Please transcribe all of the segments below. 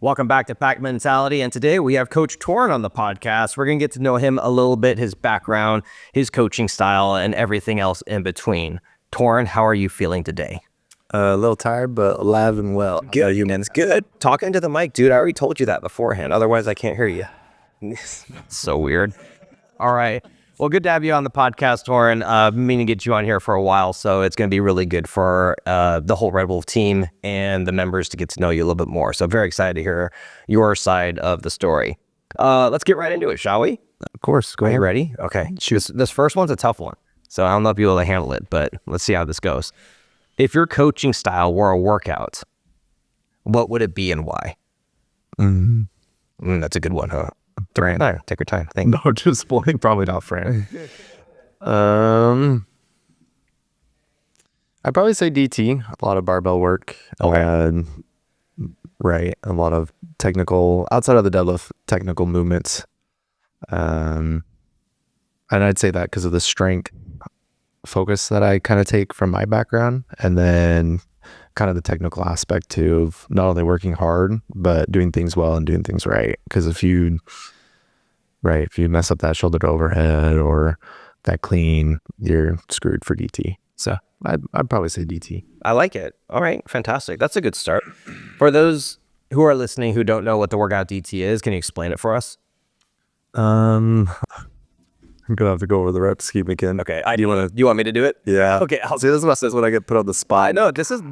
Welcome back to Pack Mentality, and today we have Coach Torin on the podcast. We're going to get to know him a little bit, his background, his coaching style, and everything else in between. Torin, how are you feeling today? A little tired, but alive and well. Good, you man. It's good. Talking to the mic, dude. I already told you that beforehand. Otherwise, I can't hear you. So weird. All right. Well, good to have you on the podcast, Torin. I've been meaning to get you on here for a while, so it's going to be really good for the whole Red Wolf team and the members to get to know you a little bit more. So very excited to hear your side of the story. Let's get right into it, shall we? Of course. Go Are ahead. you ready? Okay. This first one's a tough one, so I don't know if you'll be able to handle it, but let's see how this goes. If your coaching style were a workout, what would it be and why? That's a good one, huh? Fran. No, take your time. Think. No, just blank. Probably not Fran. I'd probably say DT. A lot of barbell work. Okay. Right. A lot of technical, outside of the deadlift, technical movements. And I'd say that because of the strength focus that I kind of take from my background, and then kind of the technical aspect too of not only working hard but doing things well and doing things right. Because if you mess up that shoulder to overhead or that clean, you're screwed for DT. So I'd probably say DT. I like it. All right, fantastic. That's a good start. For those who are listening who don't know what the workout DT is, can you explain it for us? I'm gonna have to go over the rep scheme again. Okay, you want me to do it? Yeah. Okay, See, this is when I get put on the spot. No, this is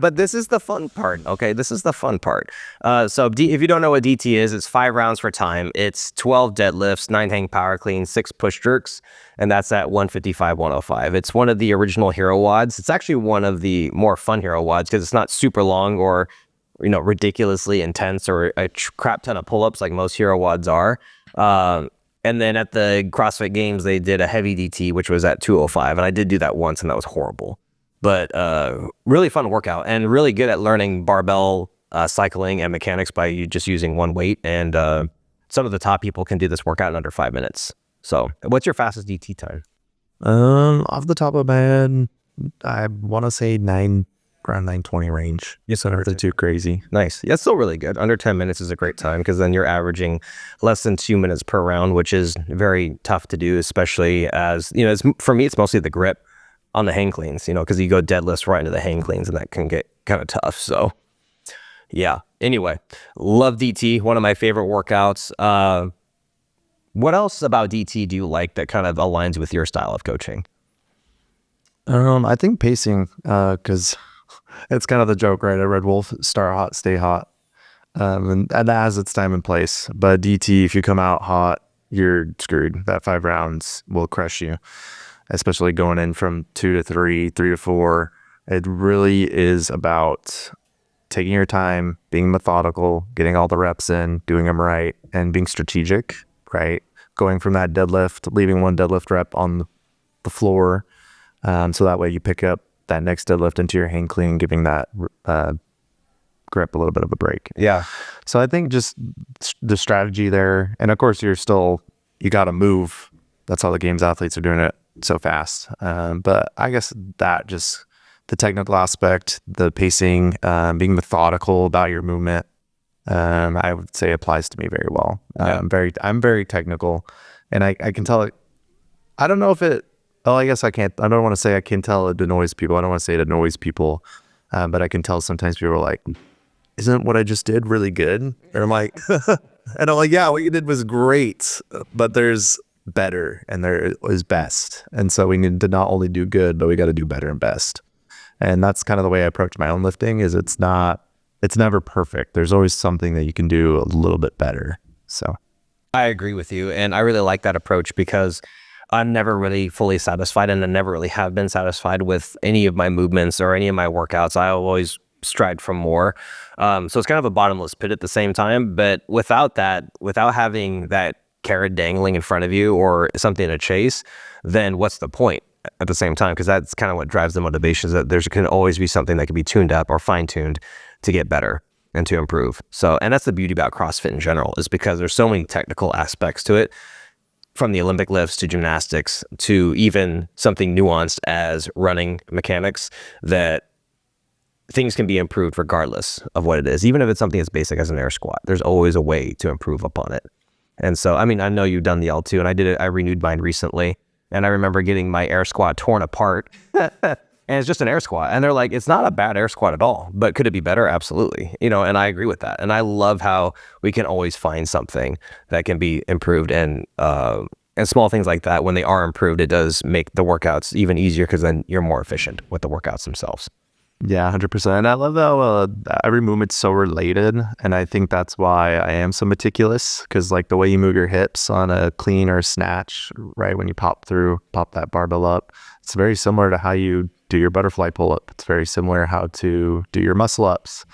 the fun part. Okay, this is the fun part. So if you don't know what DT is, it's 5 rounds for time. It's 12 deadlifts, 9 hang power cleans, 6 push jerks, and that's at 155, 105. It's one of the original hero WODs. It's actually one of the more fun hero WODs because it's not super long or ridiculously intense or a crap ton of pull-ups like most hero WODs are. And then at the CrossFit Games, they did a heavy DT, which was at 205. And I did do that once, and that was horrible. But really fun workout and really good at learning barbell cycling and mechanics by you just using one weight. And some of the top people can do this workout in under 5 minutes. So what's your fastest DT time? Off the top of my head, I want to say around 9:20 range. Yes, Nothing too crazy. Nice. Yeah, it's still really good. Under 10 minutes is a great time because then you're averaging less than 2 minutes per round, which is very tough to do, especially as, for me, it's mostly the grip on the hang cleans, because you go deadlifts right into the hang cleans and that can get kind of tough. So yeah. Anyway, love DT. One of my favorite workouts. What else about DT do you like that kind of aligns with your style of coaching? I think pacing, because it's kind of the joke, right? At Red Wolf, start hot, stay hot. And that has its time and place. But DT, if you come out hot, you're screwed. That 5 rounds will crush you, especially going in from 2 to 3, 3 to 4. It really is about taking your time, being methodical, getting all the reps in, doing them right, and being strategic, right? Going from that deadlift, leaving one deadlift rep on the floor, so that way you pick up that next deadlift into your hang clean, giving that grip a little bit of a break. Yeah. So I think just the strategy there, and of course you got to move. That's how the games athletes are doing it so fast. But I guess that just the technical aspect, the pacing, being methodical about your movement, I would say applies to me very well. Yeah. I'm very technical, and I can tell it. I don't know if it. Oh, I guess I can't. I don't want to say I can tell it annoys people. I don't want to say it annoys people, but I can tell sometimes people are like, "Isn't what I just did really good?" And I'm like, "Yeah, what you did was great, but there's better and there is best, and so we need to not only do good, but we got to do better and best." And that's kind of the way I approach my own lifting. Is it's never perfect. There's always something that you can do a little bit better. So, I agree with you, and I really like that approach because I'm never really fully satisfied, and I never really have been satisfied with any of my movements or any of my workouts. I always strive for more. So it's kind of a bottomless pit at the same time. But without having that carrot dangling in front of you or something to chase, then what's the point at the same time? Because that's kind of what drives the motivation, is that there can always be something that can be tuned up or fine-tuned to get better and to improve. So, and that's the beauty about CrossFit in general, is because there's so many technical aspects to it. From the Olympic lifts to gymnastics to even something nuanced as running mechanics, that things can be improved regardless of what it is. Even if it's something as basic as an air squat, there's always a way to improve upon it. And so, I mean, I know you've done the L2, and I renewed mine recently, and I remember getting my air squat torn apart. And it's just an air squat. And they're like, it's not a bad air squat at all, but could it be better? Absolutely. You know, and I agree with that. And I love how we can always find something that can be improved. And small things like that, when they are improved, it does make the workouts even easier because then you're more efficient with the workouts themselves. Yeah, 100%. And I love how every movement's so related. And I think that's why I am so meticulous, because like the way you move your hips on a clean or a snatch, right, when you pop that barbell up, it's very similar to how you do your butterfly pull-up. It's very similar how to do your muscle ups.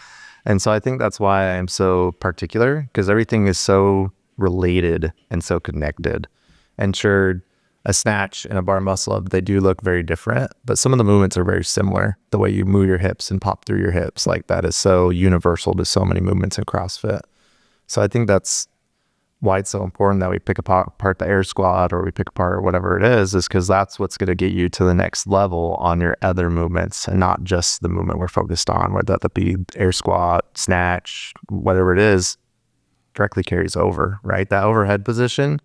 And so I think that's why I am so particular, because everything is so related and so connected. And sure, a snatch and a bar muscle up, they do look very different, but some of the movements are very similar. The way you move your hips and pop through your hips, like that is so universal to so many movements in CrossFit. So I think that's why it's so important that we pick apart the air squat, or we pick apart whatever it is because that's what's going to get you to the next level on your other movements, and not just the movement we're focused on, whether that be air squat, snatch, whatever it is, directly carries over, right? That overhead position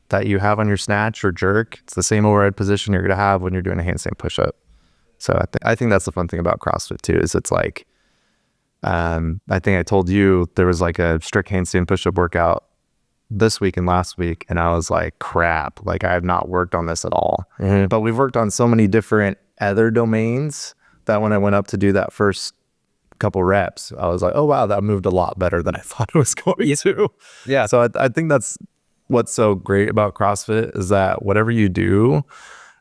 that you have on your snatch or jerk, it's the same overhead position you're going to have when you're doing a handstand push-up. So I think that's the fun thing about CrossFit too, is it's like, I think I told you there was like a strict handstand push-up workout this week and last week, and I was like, crap, like I have not worked on this at all. Mm-hmm. But we've worked on so many different other domains that when I went up to do that first couple reps, I was like, oh wow, that moved a lot better than I thought it was going to. Yeah. So I think that's what's so great about CrossFit, is that whatever you do,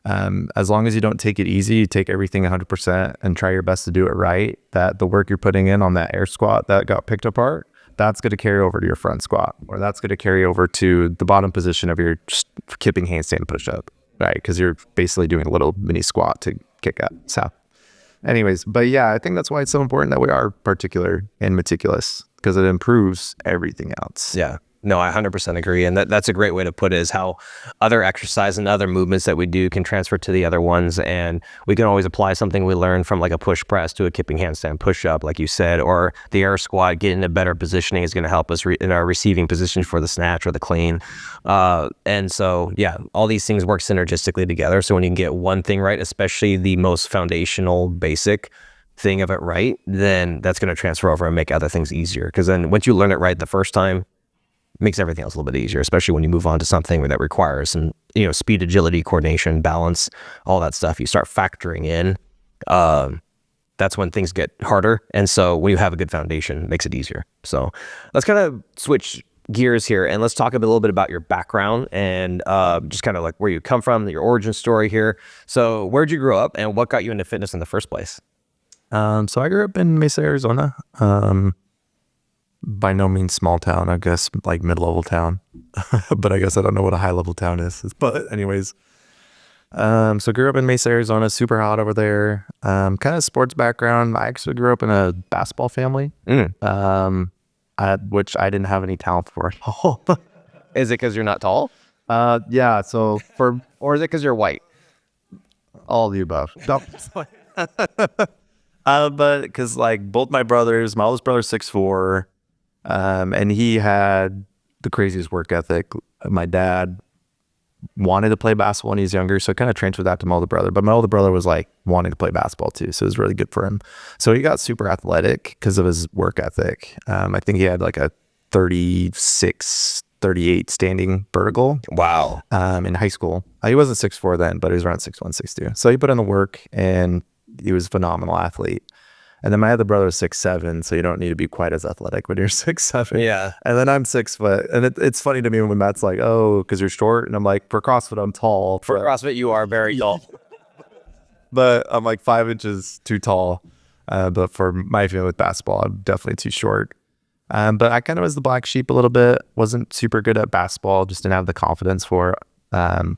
as long as you don't take it easy, you take everything 100% and try your best to do it right, that the work you're putting in on that air squat that got picked apart, that's going to carry over to your front squat, or that's going to carry over to the bottom position of your kipping handstand push-up, right? Because you're basically doing a little mini squat to kick up. So anyways, but yeah, I think that's why it's so important that we are particular and meticulous, because it improves everything else. Yeah. No, I 100% agree. And that's a great way to put it, is how other exercise and other movements that we do can transfer to the other ones. And we can always apply something we learned from like a push press to a kipping handstand push-up, like you said, or the air squat. Getting a better positioning is going to help us in our receiving position for the snatch or the clean. And so, yeah, all these things work synergistically together. So when you can get one thing right, especially the most foundational, basic thing of it right, then that's going to transfer over and make other things easier. Because then once you learn it right the first time, makes everything else a little bit easier, especially when you move on to something that requires some, speed, agility, coordination, balance, all that stuff. You start factoring in, that's when things get harder. And so when you have a good foundation, it makes it easier. So let's kind of switch gears here and let's talk a little bit about your background and just kind of like where you come from, your origin story here. So where'd you grow up and what got you into fitness in the first place? So I grew up in Mesa, Arizona. By no means small town, I guess like mid-level town, but I guess I don't know what a high-level town is. But anyways, so grew up in Mesa, Arizona, super hot over there. Kind of sports background. I actually grew up in a basketball family, which I didn't have any talent for at all. Is it because you're not tall? Yeah. So or is it because you're white? All of the above. But because like both my brothers, my oldest brother's 6'4", and he had the craziest work ethic. My dad wanted to play basketball when he was younger, so I kind of transferred that to my older brother. But my older brother was like wanting to play basketball too, so it was really good for him. So he got super athletic because of his work ethic. I think he had like a 36, 38 standing vertical. Wow. In high school. He wasn't 6'4" then, but he was around 6'1", 6'2". So he put in the work and he was a phenomenal athlete. And then my other brother was 6'7", so you don't need to be quite as athletic when you're 6'7". Yeah. And then I'm 6 foot. And it's funny to me when Matt's like, oh, because you're short. And I'm like, for CrossFit, I'm tall. For CrossFit, you are very tall. But I'm like 5 inches too tall. But for my field with basketball, I'm definitely too short. But I kind of was the black sheep a little bit. Wasn't super good at basketball. Just didn't have the confidence for it.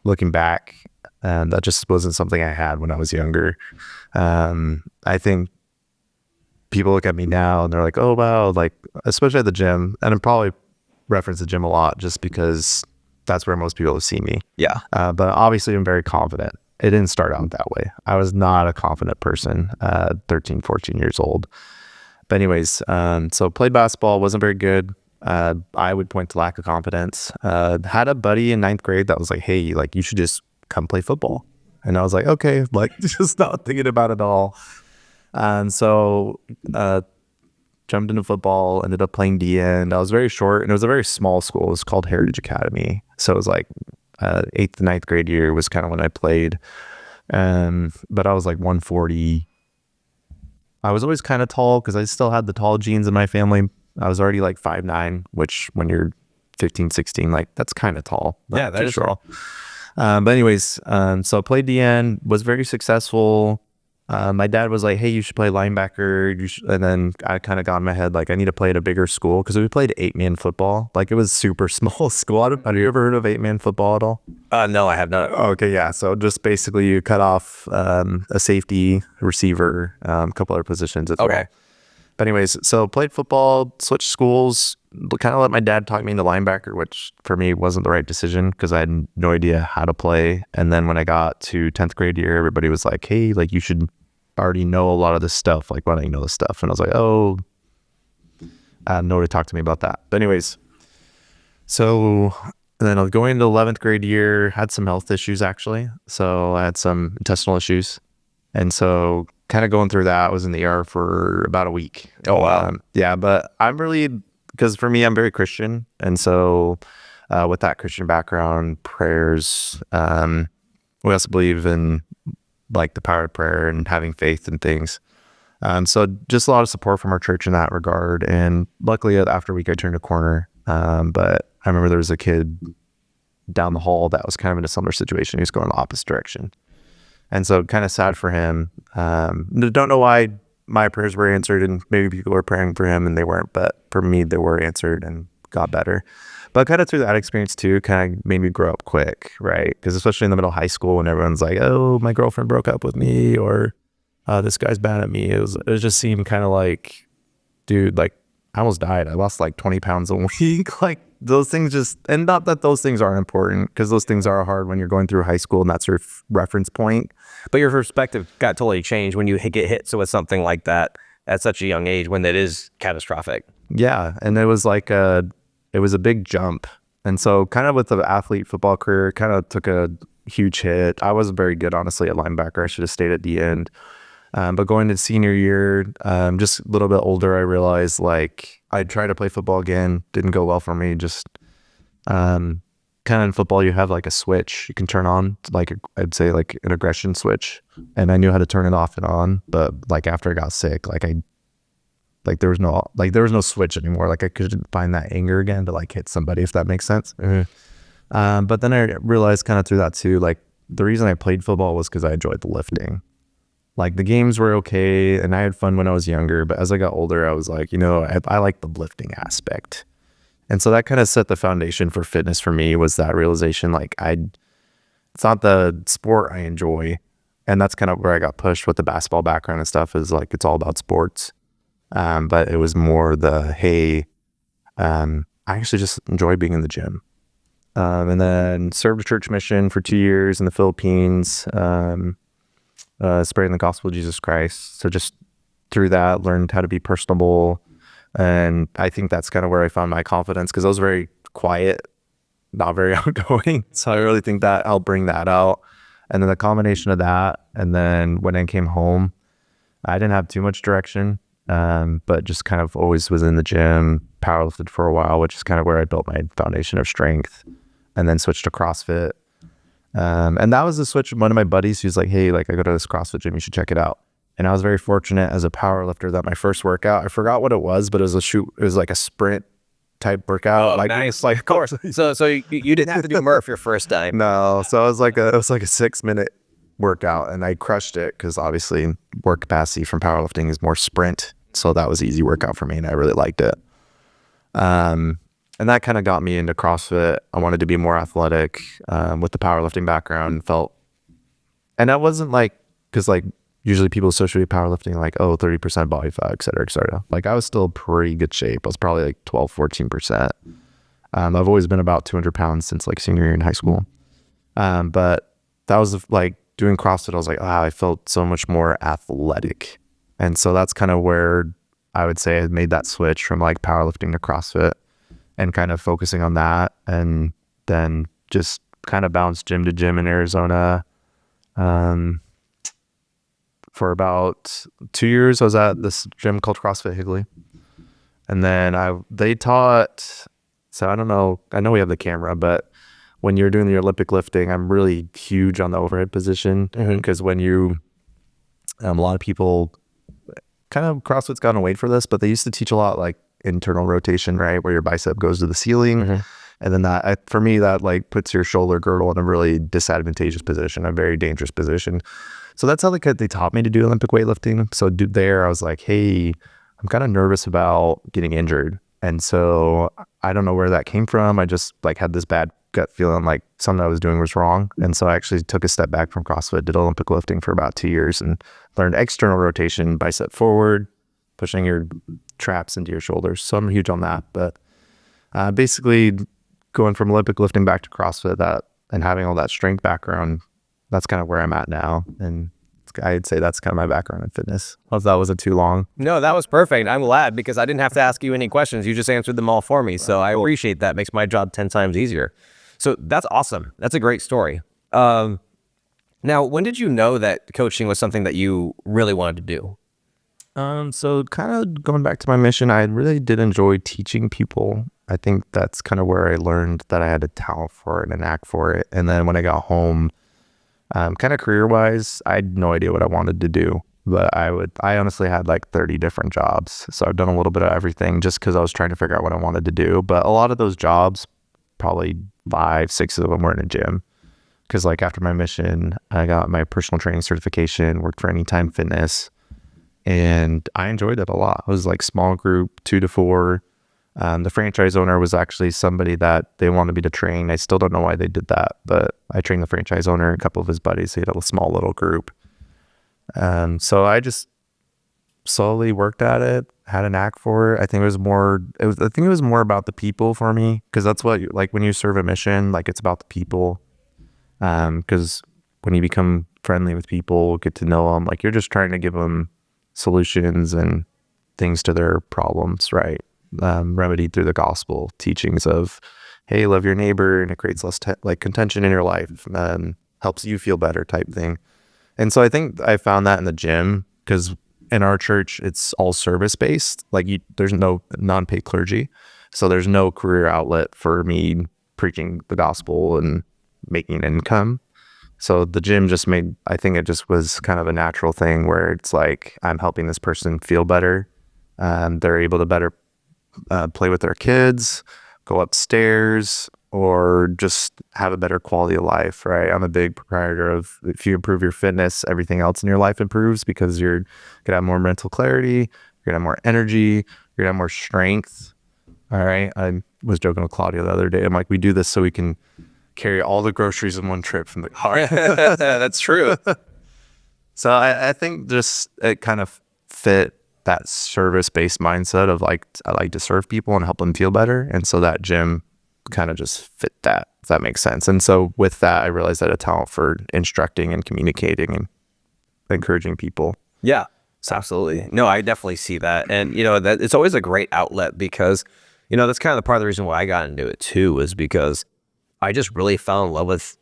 Looking back, that just wasn't something I had when I was younger. I think people look at me now and they're like, oh, wow, like, especially at the gym. And I'm probably reference the gym a lot just because that's where most people see me. Yeah. But obviously I'm very confident. it didn't start out that way. I was not a confident person, 13, 14 years old. But anyways, so played basketball, wasn't very good. I would point to lack of confidence. Had a buddy in ninth grade that was like, hey, like you should just come play football. And I was like, okay, like just not thinking about it at all. And so jumped into football, ended up playing D-end. I was very short, and it was a very small school. It was called Heritage Academy. So it was like 8th to 9th grade year was kind of when I played. But I was like 140. I was always kind of tall because I still had the tall genes in my family. I was already like 5'9", which when you're 15, 16, like that's kind of tall. Yeah, that is tall. But anyways, so I played D-end, was very successful. My dad was like, hey, you should play linebacker. And then I kind of got in my head, like, I need to play at a bigger school because we played 8-man football. Like, it was super small school. Have you ever heard of 8-man football at all? No, I have not. Okay, yeah. So just basically you cut off a safety, receiver, a couple other positions as well. But anyways, so played football, switched schools, kind of let my dad talk me into linebacker, which for me wasn't the right decision because I had no idea how to play. And then when I got to 10th grade year, everybody was like, hey, like you should already know a lot of this stuff. Like, why don't you know this stuff? And I was like, oh, nobody talked to me about that. But anyways, so then I was going into 11th grade year, had some health issues actually. So I had some intestinal issues. And so kind of going through that, I was in the ER for about a week. Oh, wow. Yeah, but I'm really, because for me, I'm very Christian. And so with that Christian background, prayers, we also believe in like the power of prayer and having faith and things. So just a lot of support from our church in that regard. And luckily after a week, I turned a corner. But I remember there was a kid down the hall that was kind of in a similar situation. He was going the opposite direction. And so kind of sad for him. Don't know why my prayers were answered and maybe people were praying for him and they weren't, but for me, they were answered and got better. But kind of through that experience too, kind of made me grow up quick, right? Because especially in the middle of high school when everyone's like, oh, my girlfriend broke up with me or this guy's bad at me. It just seemed kind of like, dude, like I almost died. I lost like 20 pounds a week. Like those things just, and not that those things aren't important because those things are hard when you're going through high school and that's your reference point. But your perspective got totally changed when you get hit with something like that at such a young age when it is catastrophic. Yeah. And it was like it was a big jump. And so kind of with the athlete football career, kind of took a huge hit. I wasn't very good, honestly, at linebacker. I should have stayed at the end. But going to senior year, just a little bit older, I realized like I tried to play football again. Didn't go well for me. Just kind of in football, you have like a switch you can turn on, like I'd say like an aggression switch. And I knew how to turn it off and on. But like after I got sick, there was no switch anymore. Like I couldn't find that anger again to like hit somebody, if that makes sense. Mm-hmm. But then I realized kind of through that too, like the reason I played football was because I enjoyed the lifting. Like the games were okay and I had fun when I was younger, but as I got older, I was like, I like the lifting aspect. And so that kind of set the foundation for fitness for me, was that realization, like it's not the sport I enjoy. And that's kind of where I got pushed with the basketball background and stuff, is like, it's all about sports. But it was more hey, I actually just enjoy being in the gym. And then served a church mission for 2 years in the Philippines, spreading the gospel of Jesus Christ. So just through that, learned how to be personable. And I think that's kind of where I found my confidence, because I was very quiet, not very outgoing. So I really think that helped bring that out. And then the combination of that, and then when I came home, I didn't have too much direction, but just kind of always was in the gym, powerlifted for a while, which is kind of where I built my foundation of strength, and then switched to CrossFit. And that was the switch. One of my buddies, who's like, hey, like I go to this CrossFit gym, you should check it out. And I was very fortunate as a power lifter that my first workout, I forgot what it was, but it was like a sprint type workout. Oh, like, nice. Like, of course. So you didn't have to do Murph your first time. No. So it was like a 6-minute workout, and I crushed it because obviously work capacity from powerlifting is more sprint. So that was an easy workout for me, and I really liked it. And that kind of got me into CrossFit. I wanted to be more athletic with the powerlifting background. And that wasn't like, because like usually people associate powerlifting like, oh, 30% body fat, et cetera, et cetera. Like I was still pretty good shape. I was probably like 12, 14%. I've always been about 200 pounds since like senior year in high school. But that was like doing CrossFit, I was like, I felt so much more athletic. And so that's kind of where I would say I made that switch from like powerlifting to CrossFit and kind of focusing on that. And then just kind of bounced gym to gym in Arizona. For about 2 years, I was at this gym called CrossFit Higley. And then they taught, so I don't know, I know we have the camera, but when you're doing the Olympic lifting, I'm really huge on the overhead position because when you, a lot of people kind of CrossFit's gotten away for this, but they used to teach a lot like internal rotation, right? Where your bicep goes to the ceiling. And then for me, that like puts your shoulder girdle in a really disadvantageous position, a very dangerous position. So that's how they taught me to do Olympic weightlifting. So there I was like, hey, I'm kind of nervous about getting injured. And so I don't know where that came from. I just like had this bad gut feeling like something I was doing was wrong. And so I actually took a step back from CrossFit, did Olympic lifting for about 2 years and learned external rotation, bicep forward, pushing your traps into your shoulders. So I'm huge on that. But basically going from Olympic lifting back to CrossFit and having all that strength background, that's kind of where I'm at now. And I'd say that's kind of my background in fitness. Hope that wasn't too long. No, that was perfect. I'm glad because I didn't have to ask you any questions. You just answered them all for me. So I appreciate that. Makes my job 10 times easier. So that's awesome. That's a great story. Now, when did you know that coaching was something that you really wanted to do? So kind of going back to my mission, I really did enjoy teaching people. I think that's kind of where I learned that I had a talent for it and a knack for it. And then when I got home, kind of career-wise, I had no idea what I wanted to do, but I honestly had like 30 different jobs. So I've done a little bit of everything just because I was trying to figure out what I wanted to do. But a lot of those jobs, probably 5, 6 of them were in a gym. Because like after my mission, I got my personal training certification, worked for Anytime Fitness, and I enjoyed it a lot. It was like small group, 2 to 4. The franchise owner was actually somebody that they wanted me to train. I still don't know why they did that, but I trained the franchise owner and a couple of his buddies. He had a small little group. So I just slowly worked at it, had a knack for it. I think it was more about the people for me. Cause that's what, like when you serve a mission, like it's about the people. Cause when you become friendly with people, get to know them, like you're just trying to give them solutions and things to their problems, right? Remedied through the gospel teachings of, hey, love your neighbor, and it creates less contention in your life, helps you feel better type thing. And so I think I found that in the gym because in our church, it's all service based. Like there's no non-paid clergy. So there's no career outlet for me preaching the gospel and making an income. So the gym I think it just was kind of a natural thing where it's like, I'm helping this person feel better. They're able to better play with their kids, go upstairs, or just have a better quality of life, right? I'm a big proprietor of if you improve your fitness, everything else in your life improves because you're going to have more mental clarity, you're going to have more energy, you're going to have more strength. All right. I was joking with Claudia the other day. I'm like, we do this so we can carry all the groceries in one trip from the car. That's true. So I think just it kind of fit that service-based mindset of like, I like to serve people and help them feel better. And so that gym kind of just fit that, if that makes sense. And so with that, I realized I had a talent for instructing and communicating and encouraging people. Yeah, absolutely. No, I definitely see that. And, that it's always a great outlet because, that's kind of the part of the reason why I got into it too, was because I just really fell in love with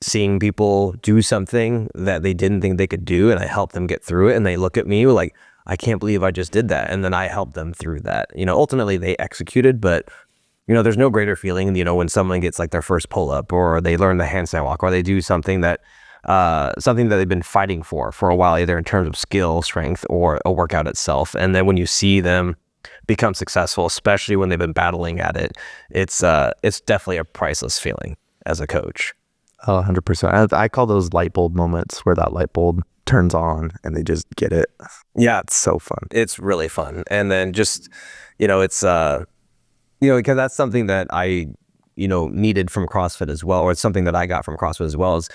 seeing people do something that they didn't think they could do. And I helped them get through it. And they look at me like, I can't believe I just did that. And then I helped them through that. Ultimately they executed, but there's no greater feeling, when someone gets like their first pull up or they learn the handstand walk or they do something that they've been fighting for a while, either in terms of skill, strength, or a workout itself. And then when you see them become successful, especially when they've been battling at it, it's definitely a priceless feeling as a coach. Oh, 100%. I call those light bulb moments where that light bulb turns on and they just get it. Yeah, it's so fun. It's really fun. And then just, it's because that's something that I needed from CrossFit as well, or it's something that I got from CrossFit as well, is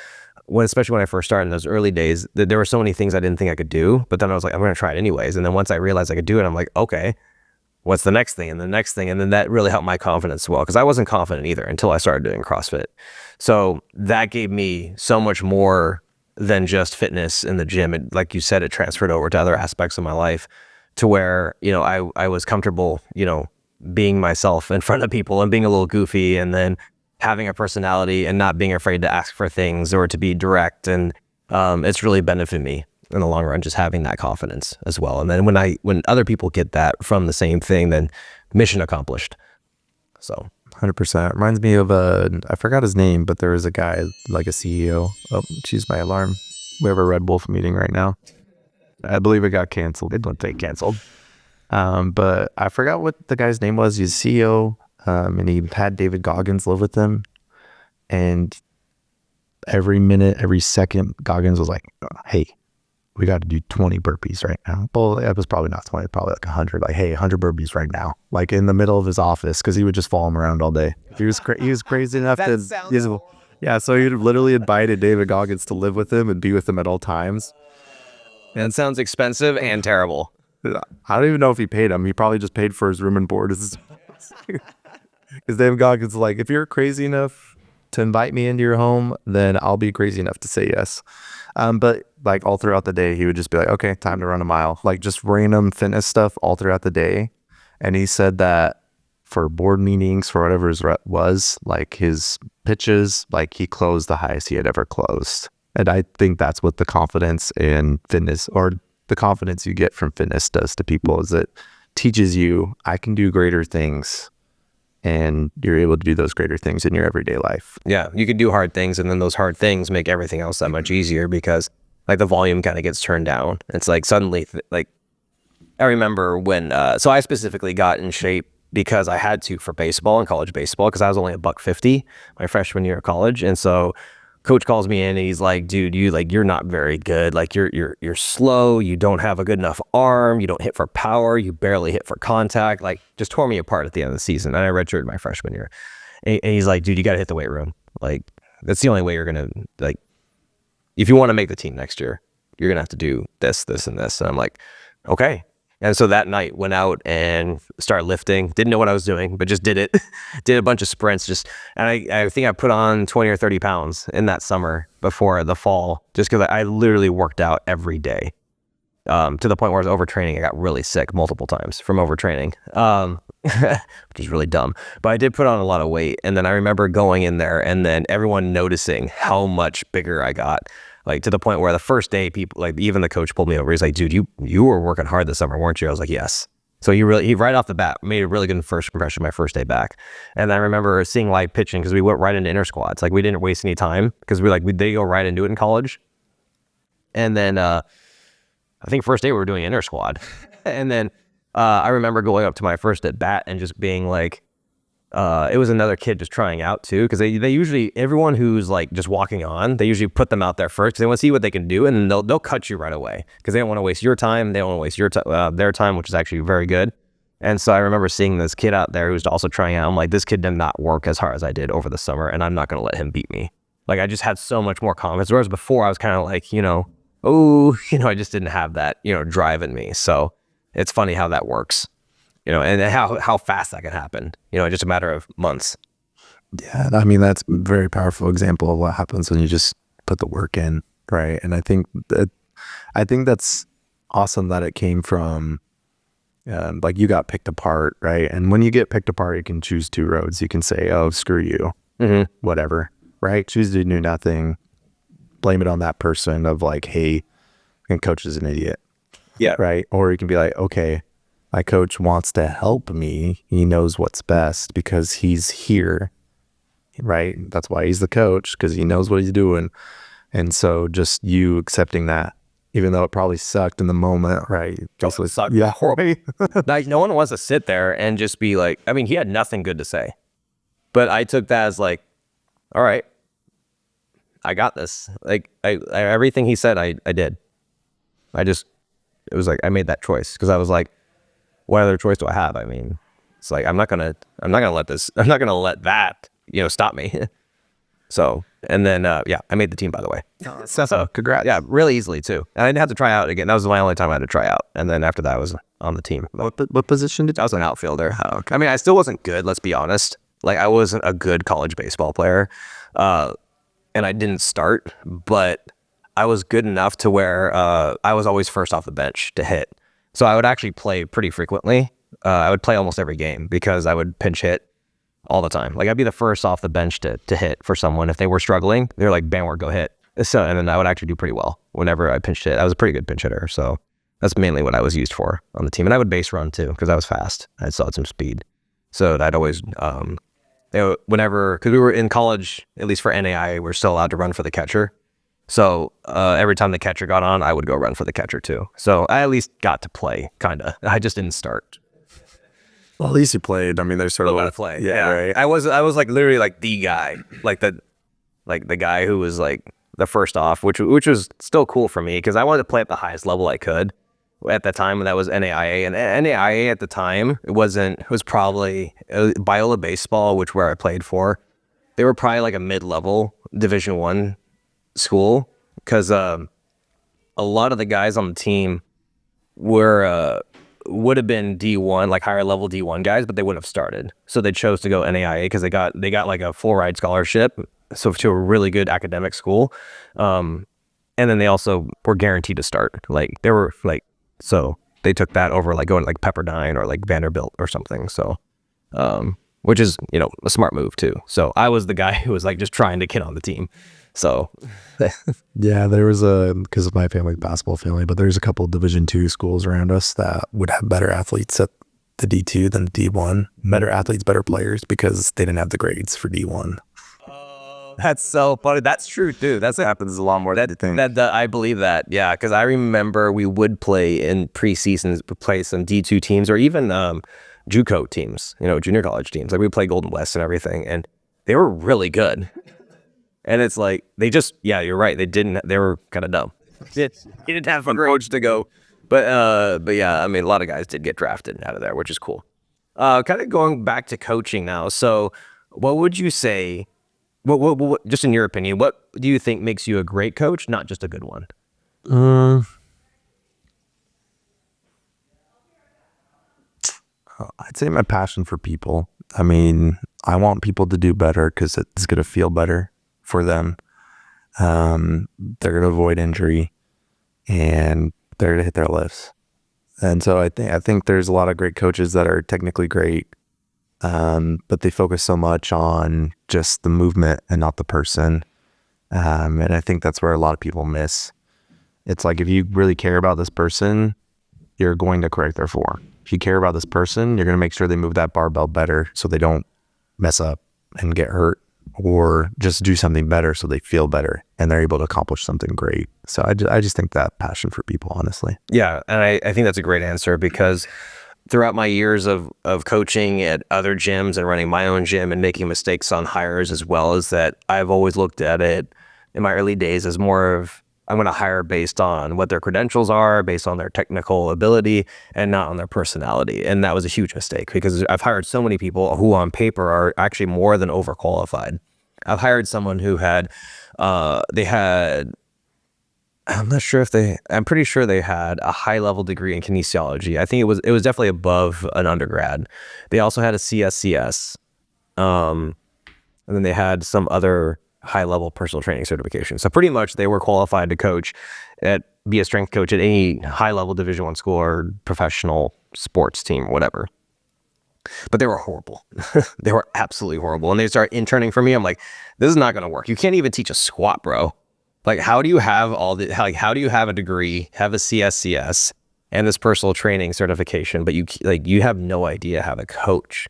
especially when I first started in those early days, there were so many things I didn't think I could do, but then I was like, I'm going to try it anyways. And then once I realized I could do it, I'm like, okay, what's the next thing and the next thing? And then that really helped my confidence as well, because I wasn't confident either until I started doing CrossFit. So that gave me so much more than just fitness in the gym. And like you said, it transferred over to other aspects of my life to where, I was comfortable, being myself in front of people and being a little goofy, and then having a personality and not being afraid to ask for things or to be direct. And it's really benefited me in the long run, just having that confidence as well. And then when other people get that from the same thing, then mission accomplished. So 100%. Reminds me of I forgot his name, but there was a guy, like a CEO. Oh, choose my alarm. We have a Red Wolf meeting right now. I believe it got canceled. it won't take canceled. But I forgot what the guy's name was. He's CEO, and he had David Goggins live with him. And every minute, every second, Goggins was like, hey, we got to do 20 burpees right now. Well, it was probably not 20, probably like 100. Like, hey, 100 burpees right now. Like in the middle of his office, because he would just follow him around all day. He was crazy enough yeah, so he literally invited David Goggins to live with him and be with him at all times. And it sounds expensive and terrible. I don't even know if he paid him. He probably just paid for his room and board. Because David Goggins is like, if you're crazy enough to invite me into your home, then I'll be crazy enough to say yes. But like all throughout the day, he would just be like, okay, time to run a mile. Like just random fitness stuff all throughout the day. And he said that for board meetings, for whatever his rep was, like his pitches, like he closed the highest he had ever closed. And I think that's what the confidence in fitness, or the confidence you get from fitness, does to people, is it teaches you, I can do greater things. And you're able to do those greater things in your everyday life. Yeah, you can do hard things, and then those hard things make everything else that much easier, because like the volume kind of gets turned down. It's like suddenly, like I remember when, so I specifically got in shape because I had to for baseball and college baseball, because I was only $150 my freshman year of college. And so coach calls me in and he's like, dude, you're not very good. Like you're slow. You don't have a good enough arm. You don't hit for power. You barely hit for contact. Like just tore me apart at the end of the season. And I redshirted my freshman year. And he's like, dude, you got to hit the weight room. Like that's the only way you're going to, like, if you want to make the team next year, you're going to have to do this, this, and this. And I'm like, okay. And so that night went out and started lifting. Didn't know what I was doing, but just did it. Did a bunch of sprints. And I think I put on 20 or 30 pounds in that summer before the fall, just because I literally worked out every day, to the point where I was overtraining. I got really sick multiple times from overtraining, which is really dumb. But I did put on a lot of weight. And then I remember going in there and then everyone noticing how much bigger I got. Like to the point where the first day, people, like even the coach pulled me over. He's like, dude, you were working hard this summer, weren't you? I was like, yes. So he right off the bat made a really good first impression my first day back. And I remember seeing live pitching, because we went right into inner squats. Like we didn't waste any time, because they go right into it in college. And then I think first day we were doing inner squad. And then I remember going up to my first at bat and just being like, it was another kid just trying out too, because they usually, everyone who's like just walking on, they usually put them out there first because they want to see what they can do, and then they'll cut you right away because they don't want to waste your time. They don't want to waste their time, which is actually very good. And so I remember seeing this kid out there who was also trying out. I'm like, this kid did not work as hard as I did over the summer, and I'm not going to let him beat me. Like I just had so much more confidence. Whereas before I was kind of like, I just didn't have that, drive in me. So it's funny how that works. And how fast that can happen, just a matter of months. Yeah, I mean, that's a very powerful example of what happens when you just put the work in, right? And I think that's awesome that it came from, like you got picked apart, right? And when you get picked apart, you can choose two roads. You can say, oh, screw you, whatever, right? Choose to do nothing, blame it on that person of like, hey, and coach is an idiot. Yeah. Right? Or you can be like, okay, my coach wants to help me. He knows what's best because he's here, right? That's why he's the coach, because he knows what he's doing. And so just you accepting that, even though it probably sucked in the moment, right? Also sucked. Yeah. Like no one wants to sit there and just be like, I mean, he had nothing good to say, but I took that as like, all right, I got this. Like I everything he said, I did. It was like, I made that choice because I was like, what other choice do I have? I mean, it's like, I'm not gonna let that, stop me. So, and then, I made the team, by the way. So congrats. Yeah, really easily too. And I didn't have to try out again. That was my only time I had to try out. And then after that, I was on the team. What position did you? I was an outfielder. Oh, okay. I mean, I still wasn't good. Let's be honest. Like I wasn't a good college baseball player. And I didn't start, but I was good enough to where I was always first off the bench to hit. So I would actually play pretty frequently. I would play almost every game because I would pinch hit all the time. Like I'd be the first off the bench to hit for someone. If they were struggling, they're like, Banwar, go hit. So, and then I would actually do pretty well whenever I pinched hit. I was a pretty good pinch hitter. So that's mainly what I was used for on the team. And I would base run too because I was fast. I still had some speed. So I'd always, whenever, because we were in college, at least for NAI, we're still allowed to run for the catcher. So every time the catcher got on, I would go run for the catcher too. So I at least got to play, kind of. I just didn't start. Well, at least you played. I mean, there's sort of Got to play. Yeah, right. I was like literally like the guy, like the guy who was like the first off, which was still cool for me because I wanted to play at the highest level I could at that time, and that was NAIA. And NAIA at the time, it was probably Biola baseball, which where I played for. They were probably like a mid-level Division I school because a lot of the guys on the team would have been D1, like higher level D1 guys, but they wouldn't have started. So they chose to go NAIA because they got like a full ride scholarship, so to a really good academic school. And then they also were guaranteed to start. Like they were like, so they took that over like going to like Pepperdine or like Vanderbilt or something. So, which is, a smart move too. So I was the guy who was like just trying to get on the team. So Yeah, there was because of my family, basketball family, but there's a couple of Division II schools around us that would have better athletes at the D2 than the D1. Better athletes, better players because they didn't have the grades for D1. that's so funny. That's true too. That Happens a lot more than you think. I believe that. Yeah, because I remember we would play in preseasons, play some D2 teams or even JUCO teams, junior college teams. Like we play Golden West and everything, and they were really good. And it's like they just, yeah, you're right. They were kind of dumb. He didn't have a coach to go, but yeah, I mean, a lot of guys did get drafted out of there, which is cool. Kind of going back to coaching now. So, what would you say? What just in your opinion, what do you think makes you a great coach, not just a good one? I'd say my passion for people. I mean, I want people to do better because it's going to feel better for them. They're going to avoid injury and they're going to hit their lifts. And so I think there's a lot of great coaches that are technically great, but they focus so much on just the movement and not the person. And I think that's where a lot of people miss. It's like if you really care about this person, you're going to correct their form. If you care about this person, you're going to make sure they move that barbell better so they don't mess up and get hurt, or just do something better so they feel better and they're able to accomplish something great. So I just think that passion for people, honestly. Yeah, and I think that's a great answer because throughout my years of coaching at other gyms and running my own gym and making mistakes on hires as well, as that I've always looked at it in my early days as more of I'm going to hire based on what their credentials are, based on their technical ability, and not on their personality. And that was a huge mistake because I've hired so many people who on paper are actually more than overqualified. I've hired someone who had, I'm pretty sure they had a high level degree in kinesiology. I think it was definitely above an undergrad. They also had a CSCS. And then they had some other high level personal training certification. So pretty much they were qualified to be a strength coach at any high level Division I school or professional sports team, whatever. But they were horrible. They were absolutely horrible. And they started interning for me. I'm like, this is not going to work. You can't even teach a squat, bro. Like, how do you have how do you have a degree, have a CSCS and this personal training certification, but you have no idea how to coach?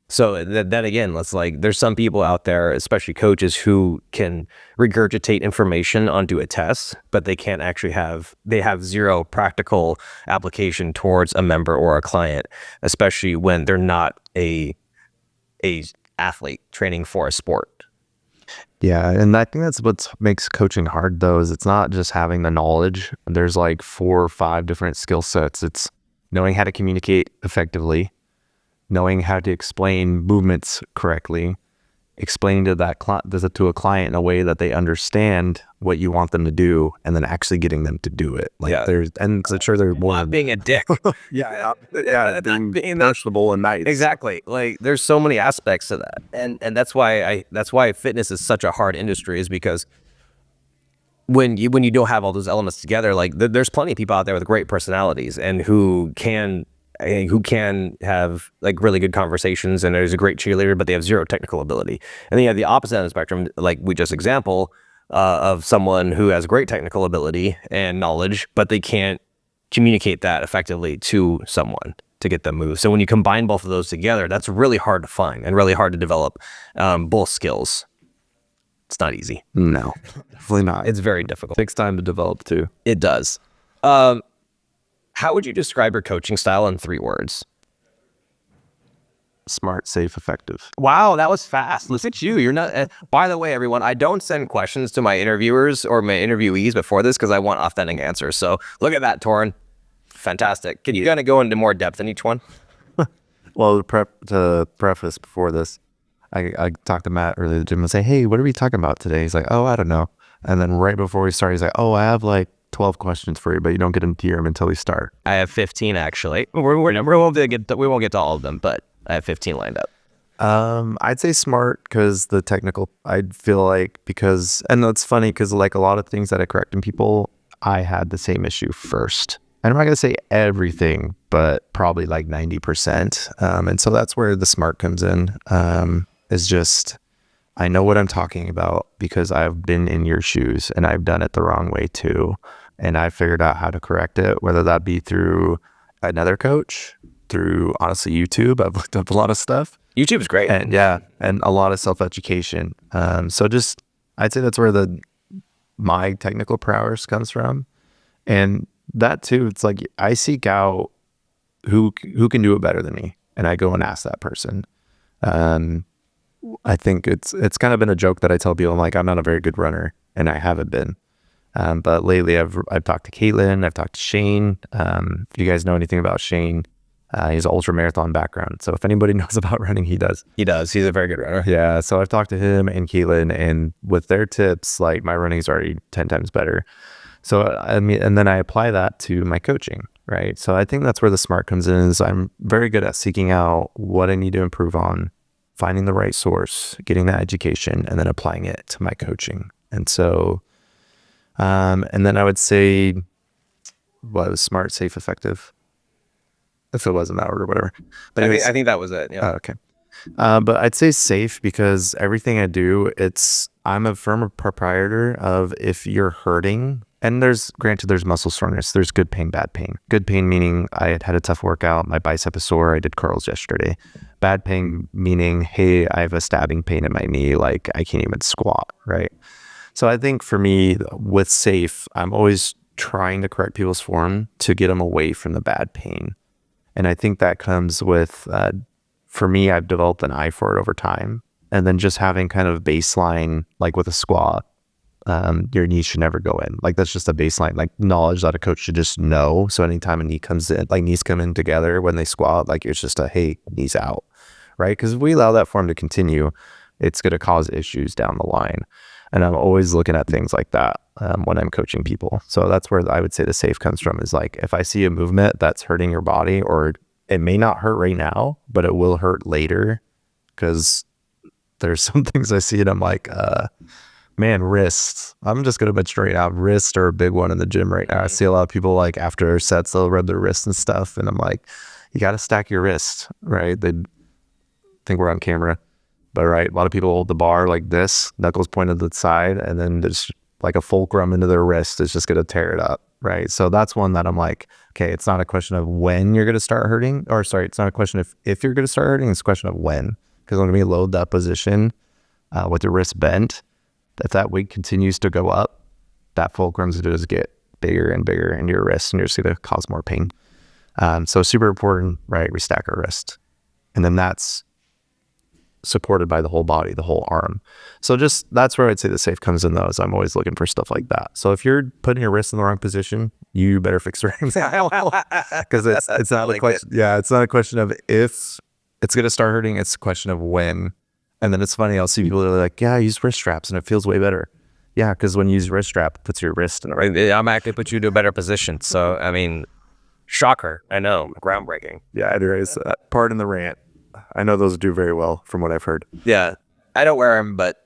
So that again, there's some people out there, especially coaches, who can regurgitate information onto a test, but they can't actually they have zero practical application towards a member or a client, especially when they're not a athlete training for a sport. Yeah, and I think that's what makes coaching hard, though, is it's not just having the knowledge. There's like 4 or 5 different skill sets. It's knowing how to communicate effectively, knowing how to explain movements correctly, explaining to a client in a way that they understand what you want them to do, and then actually getting them to do it. I'm sure there's more. Not being a dick. yeah, being personable and nice. Exactly. Like there's so many aspects to that, and that's why fitness is such a hard industry, is because when you don't have all those elements together, like there's plenty of people out there with great personalities and who can have like really good conversations, and there's a great cheerleader, but they have zero technical ability. And then you have the opposite end of the spectrum, like we just example of someone who has great technical ability and knowledge, but they can't communicate that effectively to someone to get them moved. So when you combine both of those together, that's really hard to find and really hard to develop both skills. It's not easy. No, definitely not. It's very difficult. It takes time to develop too. It does. How would you describe your coaching style in 3 words? Smart, safe, effective. Wow, that was fast. Look at you. You're not. By the way, everyone, I don't send questions to my interviewers or my interviewees before this because I want authentic answers. So look at that, Torin. Fantastic. Can you kind of go into more depth in each one? Well, to preface before this, I talked to Matt earlier at the gym and say, hey, what are we talking about today? He's like, oh, I don't know. And then right before we start, he's like, oh, I have like 12 questions for you, but you don't get into them until we start. I have 15 actually. We won't get to all of them, but I have 15 lined up. I'd say smart because the technical, I'd feel like and it's funny because like a lot of things that I correct in people, I had the same issue first. And I'm not going to say everything, but probably like 90%. And so that's where the smart comes in, is just, I know what I'm talking about because I've been in your shoes and I've done it the wrong way too. And I figured out how to correct it, whether that be through another coach, through honestly YouTube. I've looked up a lot of stuff. YouTube is great. And and a lot of self-education. So just, I'd say that's where my technical prowess comes from. And that too, it's like I seek out who can do it better than me, and I go and ask that person. I think it's kind of been a joke that I tell people, I'm like, I'm not a very good runner, and I haven't been. But lately I've talked to Caitlin, I've talked to Shane. If you guys know anything about Shane, he's an ultra marathon background. So if anybody knows about running, he does. He does. He's a very good runner. Yeah. So I've talked to him and Caitlin, and with their tips, like my running is already 10 times better. So I mean, and then I apply that to my coaching, right? So I think that's where the smart comes in, is I'm very good at seeking out what I need to improve on, finding the right source, getting that education, and then applying it to my coaching. And so, and then I would say, well, it was smart, safe, effective. If it wasn't that or whatever. But anyways, I think that was it. Yeah. okay. But I'd say safe because everything I do, I'm a firm proprietor of, if you're hurting, and there's muscle soreness, there's good pain, bad pain. Good pain meaning I had a tough workout, my bicep is sore, I did curls yesterday. Bad pain meaning, hey, I have a stabbing pain in my knee, like I can't even squat, right? So I think for me with safe, I'm always trying to correct people's form to get them away from the bad pain. And I think that comes with, for me, I've developed an eye for it over time. And then just having kind of baseline, like with a squat, your knee should never go in. Like that's just a baseline, like knowledge that a coach should just know. So anytime a knee comes in, like knees come in together when they squat, like it's just hey, knees out, right? Because if we allow that form to continue, it's going to cause issues down the line. And I'm always looking at things like that when I'm coaching people. So that's where I would say the safe comes from, is like, if I see a movement that's hurting your body, or it may not hurt right now, but it will hurt later, because there's some things I see and I'm like, man, wrists. I'm just going to bet straight out, wrists are a big one in the gym right now. I see a lot of people like after sets, they'll rub their wrists and stuff. And I'm like, you got to stack your wrist, right? They think we're on camera, but right. A lot of people hold the bar like this, knuckles pointed to the side, and then there's like a fulcrum into their wrist is just going to tear it up, right? So that's one that I'm like, okay, it's not a question of when you're going to start hurting, or sorry, it's not a question of if you're going to start hurting, it's a question of when. Because when we load that position with your wrist bent, if that weight continues to go up, that fulcrum's going to just get bigger and bigger in your wrist, and you're just going to cause more pain. So super important, right? We stack our wrist, and then that's supported by the whole body, the whole arm. So just, that's where I'd say the safe comes in, though, is I'm always looking for stuff like that. So if you're putting your wrist in the wrong position, you better fix your rings. Because it's not a question. Yeah, it's not a question of if it's going to start hurting. It's a question of when. And then it's funny, I'll see people that are like, yeah, I use wrist straps and it feels way better. Yeah, because when you use wrist strap, it puts your wrist in the right. I'm actually put you to a better position. So, I mean, shocker. I know, groundbreaking. Yeah, anyways, pardon the rant. I know those do very well from what I've heard. Yeah, I don't wear them, but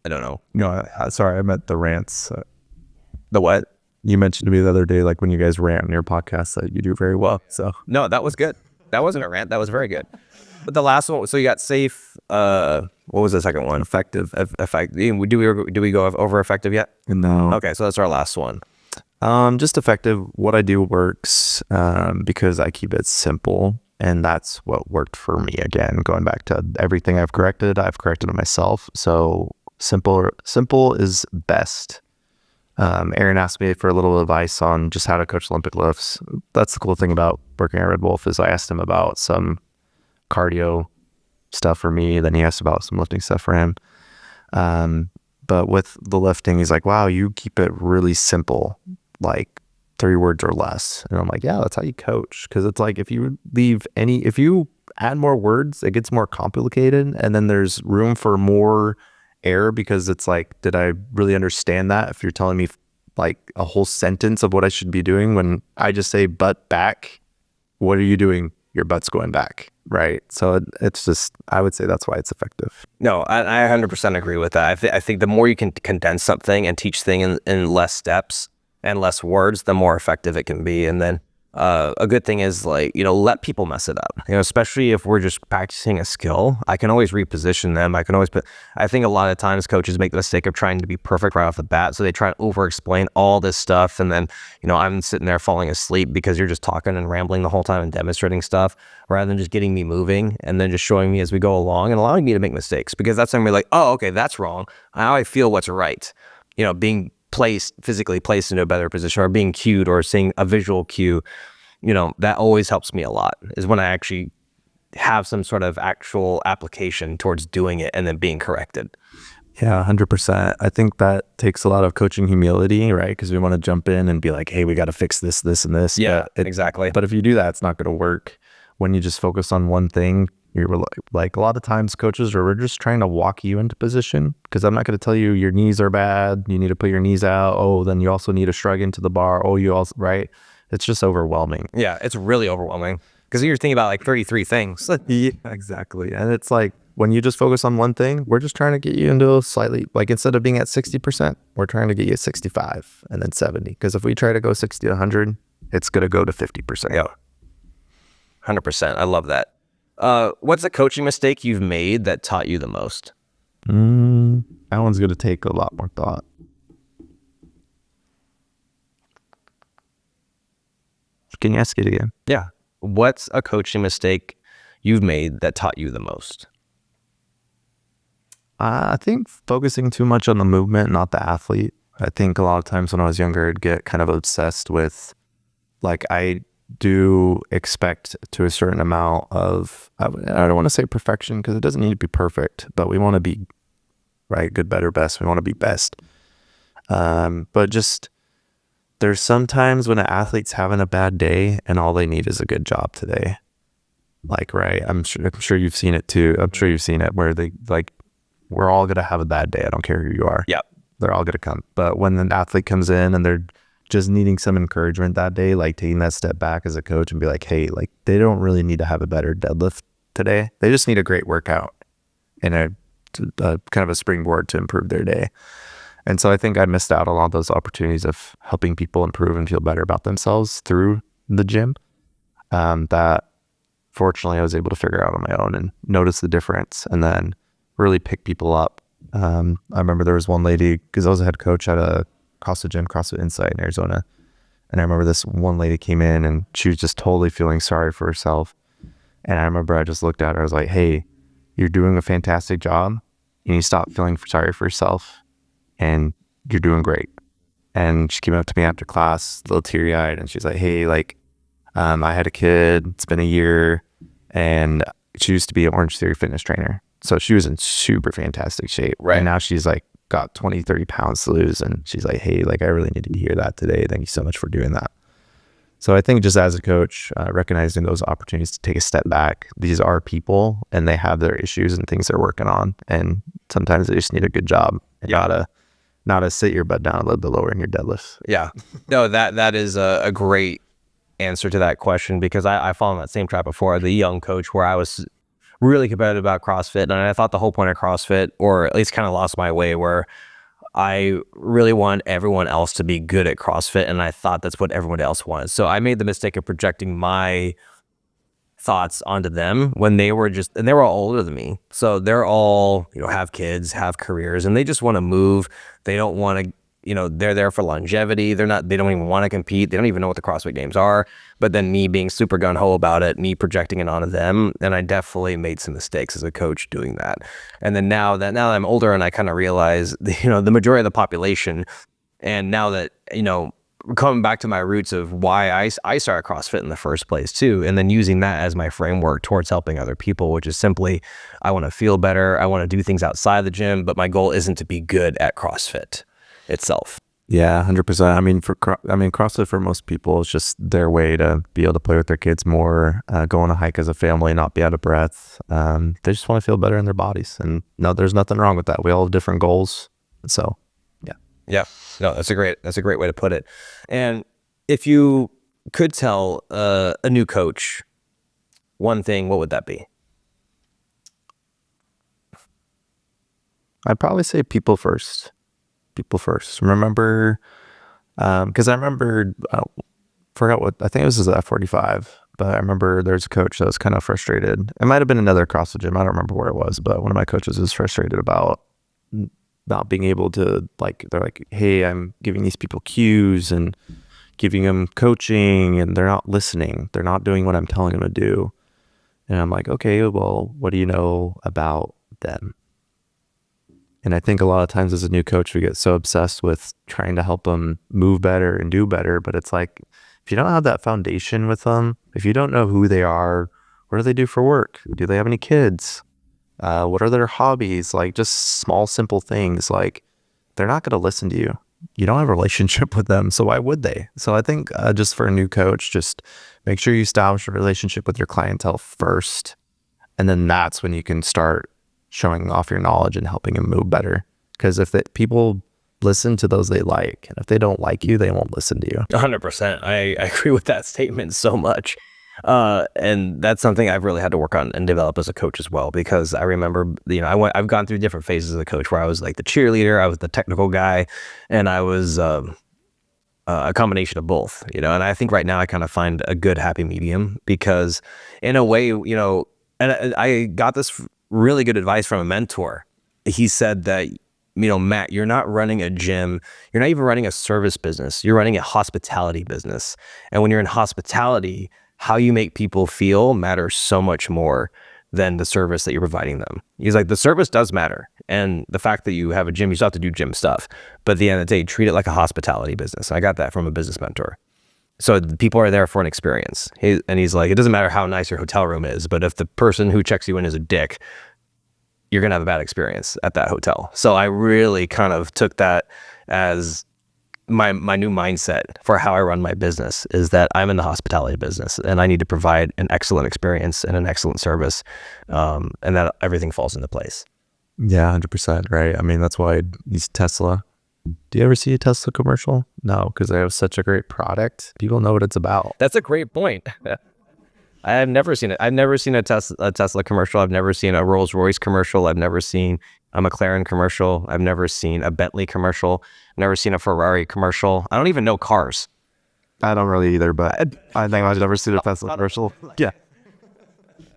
I don't know. No, sorry, I meant the rants. The what? You mentioned to me the other day, like when you guys rant on your podcast, that you do very well. So No, that was good. That wasn't a rant. That was very good. But the last one, so you got safe. What was the second one? effective. Effective. Do we go over effective yet? No. Okay, so that's our last one. Just effective. What I do works because I keep it simple, and that's what worked for me. Again, going back to everything I've corrected it myself. So simple is best. Aaron asked me for a little advice on just how to coach Olympic lifts. That's the cool thing about working at Red Wolf is I asked him about some cardio stuff for me. Then he asked about some lifting stuff for him. But with the lifting, he's like, wow, you keep it really simple, like 3 words or less. And I'm like, yeah, that's how you coach. Cause it's like, if you add more words, it gets more complicated. And then there's room for more error because it's like, did I really understand that? If you're telling me like a whole sentence of what I should be doing when I just say butt back, what are you doing? Your butt's going back, right? So it's just, I would say that's why it's effective. No, I 100% agree with that. I think the more you can condense something and teach things in less steps and less words, the more effective it can be. And then a good thing is like, let people mess it up, especially if we're just practicing a skill. I can always reposition them. I think a lot of times coaches make the mistake of trying to be perfect right off the bat. So they try to over explain all this stuff. And then, I'm sitting there falling asleep because you're just talking and rambling the whole time and demonstrating stuff rather than just getting me moving and then just showing me as we go along and allowing me to make mistakes, because that's when we're like, oh, okay, that's wrong. Now I feel what's right. Being physically placed into a better position or being cued or seeing a visual cue, that always helps me a lot, is when I actually have some sort of actual application towards doing it and then being corrected. Yeah, 100%. I think that takes a lot of coaching humility, right? Because we want to jump in and be like, hey, we got to fix this, this, and this. Yeah, exactly. But if you do that, it's not going to work. When you just focus on one thing, you're like a lot of times coaches we're just trying to walk you into position, because I'm not going to tell you your knees are bad. You need to put your knees out. Oh, then you also need to shrug into the bar. Oh, you also, right? It's just overwhelming. Yeah, it's really overwhelming because you're thinking about like 33 things. Yeah, exactly. And it's like when you just focus on one thing, we're just trying to get you into a slightly, like instead of being at 60%, we're trying to get you at 65 and then 70. Because if we try to go 60 to 100, it's going to go to 50%. Yeah, 100%. I love that. What's a coaching mistake you've made that taught you the most? That one's going to take a lot more thought. Can you ask it again? Yeah. What's a coaching mistake you've made that taught you the most? I think focusing too much on the movement, not the athlete. I think a lot of times when I was younger, I'd get kind of obsessed with, like, I do expect to a certain amount of, I don't want to say perfection because it doesn't need to be perfect, but we want to be, right, good, better, best. We want to be best. But just, there's sometimes when an athlete's having a bad day and all they need is a good job today. Like, right, I'm sure you've seen it too. I'm sure you've seen it where they, like, we're all going to have a bad day. I don't care who you are. Yep. They're all going to come. But when an athlete comes in and they're just needing some encouragement that day, like taking that step back as a coach and be like, hey, like, they don't really need to have a better deadlift today. They just need a great workout and a kind of a springboard to improve their day. And so I think I missed out on all those opportunities of helping people improve and feel better about themselves through the gym. That fortunately I was able to figure out on my own and notice the difference and then really pick people up. I remember there was one lady, because I was a head coach at a CrossFit gym, CrossFit Insight in Arizona. And I remember this one lady came in and she was just totally feeling sorry for herself. And I remember I just looked at her, I was like, hey, you're doing a fantastic job. You need to stop feeling sorry for yourself. And you're doing great. And she came up to me after class, a little teary-eyed, and she's like, hey, like, I had a kid, it's been a year, and she used to be an Orange Theory fitness trainer. So she was in super fantastic shape. Right. And now she's like got 20, 30 pounds to lose. And she's like, hey, like, I really needed to hear that today. Thank you so much for doing that. So I think just as a coach, recognizing those opportunities to take a step back, these are people and they have their issues and things they're working on. And sometimes they just need a good job. And not to sit your butt down a little bit lower in your deadlifts. Yeah. No, that is a great answer to that question, because I fall in that same trap before, the young coach, where I was really competitive about CrossFit. And I thought the whole point of CrossFit, or at least kind of lost my way, where I really want everyone else to be good at CrossFit, and I thought that's what everyone else wanted. So I made the mistake of projecting my thoughts onto them when they were and they were all older than me. So they're all, have kids, have careers, and they just want to move. They don't want to, they're there for longevity. They don't even want to compete. They don't even know what the CrossFit Games are. But then me being super gung ho about it, me projecting it onto them, and I definitely made some mistakes as a coach doing that. And then now that I'm older and I kind of realize, the majority of the population, and now that, coming back to my roots of why I started CrossFit in the first place too, and then using that as my framework towards helping other people, which is simply, I want to feel better. I want to do things outside the gym, but my goal isn't to be good at CrossFit itself. Yeah, 100%. I mean, CrossFit for most people is just their way to be able to play with their kids more, go on a hike as a family, not be out of breath. They just want to feel better in their bodies, and no, there's nothing wrong with that. We all have different goals, so yeah. Yeah, no, that's a great way to put it. And if you could tell a new coach one thing, what would that be? I'd probably say people first. People first. Remember, because I remember, forgot what, I think it was his F45, but I remember there's a coach that was kind of frustrated. It might have been another CrossFit gym. I don't remember where it was, but one of my coaches was frustrated about not being able to, they're like, hey, I'm giving these people cues and giving them coaching, and they're not listening. They're not doing what I'm telling them to do. And I'm like, okay, well, what do you know about them? And I think a lot of times as a new coach, we get so obsessed with trying to help them move better and do better. But it's like, if you don't have that foundation with them, if you don't know who they are, what do they do for work? Do they have any kids? What are their hobbies? Just small, simple things. They're not going to listen to you. You don't have a relationship with them, so why would they? So I think just for a new coach, just make sure you establish a relationship with your clientele first. And then that's when you can start showing off your knowledge and helping them move better. Because if people listen to those they like, and if they don't like you, they won't listen to you. 100%. I agree with that statement so much. And that's something I've really had to work on and develop as a coach as well, because I remember, I've gone through different phases as a coach where I was like the cheerleader, I was the technical guy, and I was a combination of both, and I think right now I kind of find a good happy medium, because in a way, and I got this really good advice from a mentor. He said that, Matt, you're not running a gym. You're not even running a service business. You're running a hospitality business. And when you're in hospitality, how you make people feel matters so much more than the service that you're providing them. He's like, the service does matter. And the fact that you have a gym, you still have to do gym stuff. But at the end of the day, treat it like a hospitality business. I got that from a business mentor. So people are there for an experience. He's like, it doesn't matter how nice your hotel room is, but if the person who checks you in is a dick, you're going to have a bad experience at that hotel. So I really kind of took that as my new mindset for how I run my business, is that I'm in the hospitality business and I need to provide an excellent experience and an excellent service, and that everything falls into place. Yeah, 100%. Right. I mean, that's why these Tesla. Do you ever see a Tesla commercial? No, because they have such a great product. People know what it's about. That's a great point. I've never seen it. I've never seen a Tesla commercial. I've never seen a Rolls-Royce commercial. I've never seen a McLaren commercial. I've never seen a Bentley commercial. I've never seen a Ferrari commercial. I don't even know cars. I don't really either, but I think I've never seen a Tesla commercial. Yeah.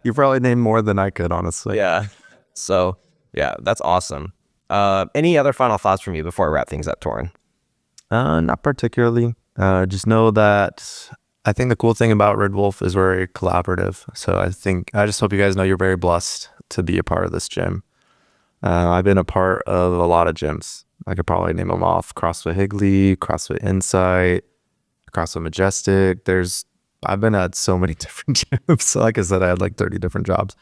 You probably named more than I could, honestly. Yeah. So, yeah, that's awesome. Any other final thoughts from you before I wrap things up, Torin? Not particularly. Just know that I think the cool thing about Red Wolf is we're very collaborative. So I just hope you guys know you're very blessed to be a part of this gym. I've been a part of a lot of gyms. I could probably name them off: CrossFit Higley, CrossFit Insight, CrossFit Majestic. I've been at so many different gyms. So like I said, I had like 30 different jobs.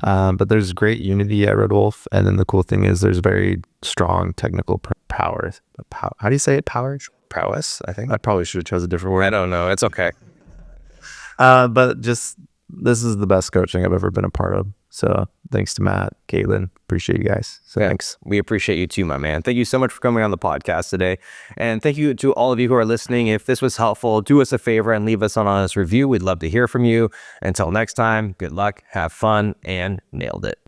But there's great unity at Red Wolf. And then the cool thing is there's very strong technical power. How do you say it? Prowess, I think. I probably should have chose a different word. I don't know. It's okay. But just, this is the best coaching I've ever been a part of. So thanks to Matt, Caitlin. Appreciate you guys. So yeah, thanks. We appreciate you too, my man. Thank you so much for coming on the podcast today. And thank you to all of you who are listening. If this was helpful, do us a favor and leave us an honest review. We'd love to hear from you. Until next time, good luck, have fun, and nailed it.